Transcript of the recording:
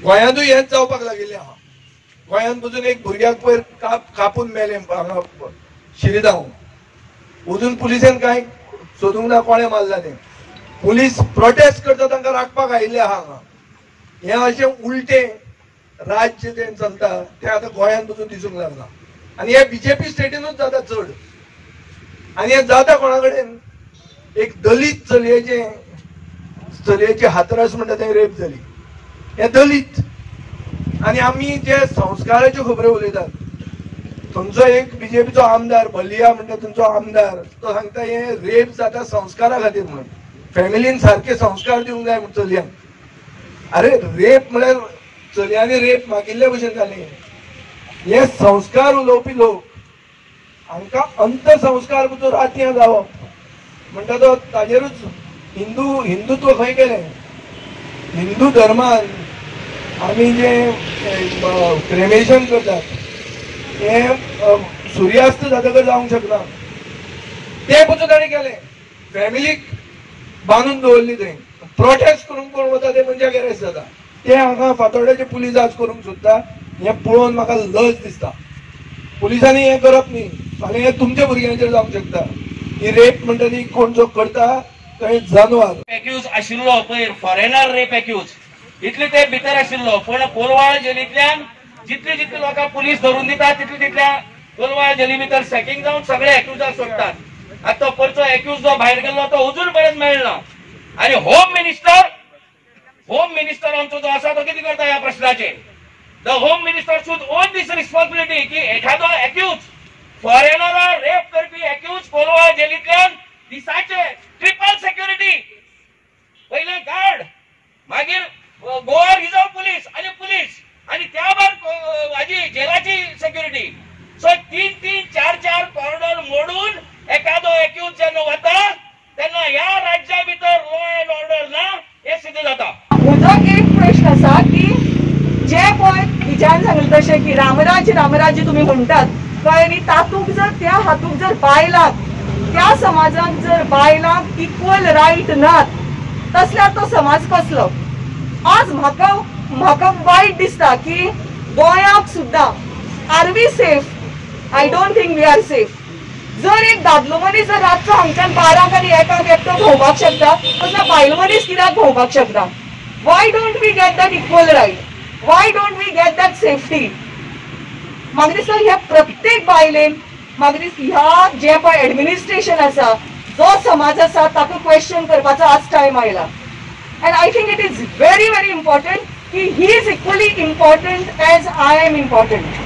गोंयांतूय हेंच जावपाक लागिल्लें आहा। गोंयांत पसून एक भुरग्याक पयर कापून मेलें हांगा शिरीगांव, अजून पुलिसेन कांय सोदूंक ना कोणें मारला तें। पुलीस प्रोटेस्ट करता तांकां राखपाक आयिल्ले आहा हांगा। हें अशें उलटें राज्य जें चलता तें आतां गोंयांत पसून दिसूंक लागला आनी हे बीजेपी स्टेटीनूच जाता चड। आनी हें जाता कोणा कडेन? एक दलीत चलयेची हातरास म्हणटा थंय रेप जाली, हे दलीत। आनी आमी जे संस्काराच्यो खबरो उलयतात, थंयचो एक बीजेपीचो आमदार बलिया म्हणटा थंयचो आमदार, तो सांगता हे रेप जाता संस्कारा खातीर म्हणून, फॅमिलीन सारखे संस्कार दिवंक जाय म्हणून चलयांक। अरे रेप म्हळ्यार चलयांनी रेप मागिल्ले भशेन जालें। हे संस्कार उलोवपी लोक हांकां अंतसंस्कार भितर रातयां जावप म्हणटा तो ताजेरूच हिंदुत्व खंय गेलें? हिंदू धर्मान आमी जे क्रेमेशन करतात हे सुर्यास्त जातकर जावंक शकना, ते पसून ताणें केलें। फॅमिलीक बांदून दवरली थंय, प्रोटेस्ट करून कोण वता ते मनशाक अरेस्ट जाता। ते हांगा फातोड्याचे पुलीस आज करूंक सोदता, हें पळोवन म्हाका लज दिसता। पुलिसांनी हें करप न्ही, फाल्यां हें तुमच्या भुरग्यांचेर जावंक शकता। ही रेप म्हणटा ती कोण जो करता तो एक जानवर। एक्यूज आशिल्लो पयर फॉरेनर रेप एक्यूज इतले ते भितर आशिल्लो, पण कोलवाळ जेलींतल्यान जितली जितली लोकां पुलीस धरून दितात तितल्या कोलवाळ जेली भितर सॅकिंग जावन सगळे एक्यूजाक सोडटात। आतां तो परचो एक्यूज जो भायर गेल्लो तो अजून पर्यंत मेळना। आनी होम मिनिस्टर आमचो जो आसा तो कितें करता ह्या प्रश्नाचेर? The home minister should own this responsibility की एखादो एक्यूज फॉरेनर रेप करपी एक्यूज कोलवाळ जेलींतल्यान दिसाचे ट्रिपल सेक्युरिटी, पहिले गार्ड, मागीर गोवा रिझर्व पुलीस आणि त्या भायर हाजी जेलाची सेक्युरिटी, सो 3-3, 4-4 कॉरिडॉर मोडून एखादो एक्यूज जेन्ना वता तेन्ना ह्या राज्या भितर लॉ अँड ऑर्डर ना हे सिद्ध जाता। म्हजो एक प्रश्न आसा की जे पळय विचार सांगले तशें की रामराज्य तुम्ही म्हणटात कळ्ळें न्ही, तातूंत जर त्या हातूंत जर बायलांक त्या समाजात जर बायलांक इक्वल रायट नात तसल्यार तो समाज कसलो? आज म्हाका वायट दिसता की गोंयाक सुद्दां are we safe? I don't think we are safe. जर एक दादलो मनीस जर रातचो हांगच्यान 12 आनी 1 एकटो भोंवपाक शकता तसल्या बायल मनीस कित्याक भोंवपाक शकता? Why don't we get that equal right? Why don't we get that safety? म्हाका दिसता ह्या प्रत्येक बायलेन म्हाका दिसता ह्या जे पळय एडमिनिस्ट्रेशन आसा, जो समाज आसा ताका क्वेश्चन करपाचो आज टायम आयला। End I think it is very important कि he is equally important as I am important.